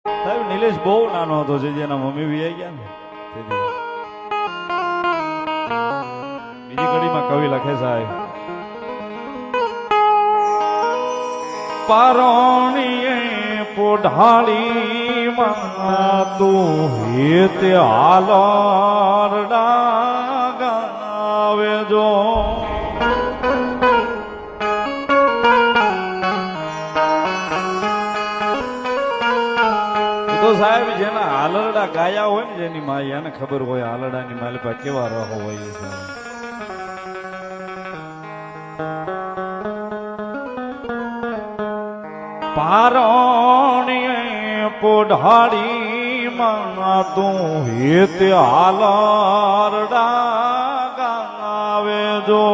સાહેબ નિલેશ બહુ નાનો હતો છે જેના મમ્મી વી આવી ગયા ને તેથી. બીજી કડીમાં કવિ લખે સાહેબ, પારણીએ પોઢાળી માં તું હેત હાલરડા ગાવે જો. તો સાહેબ જેના હાલરડા ગાયા હોય ને જેની માઈ એને ખબર હોય હાલરડાની માલિપા કેવા રહો હોય છે. પારણીએ પોઢાળી માં તું હેત હાલરડા ગાવે જો.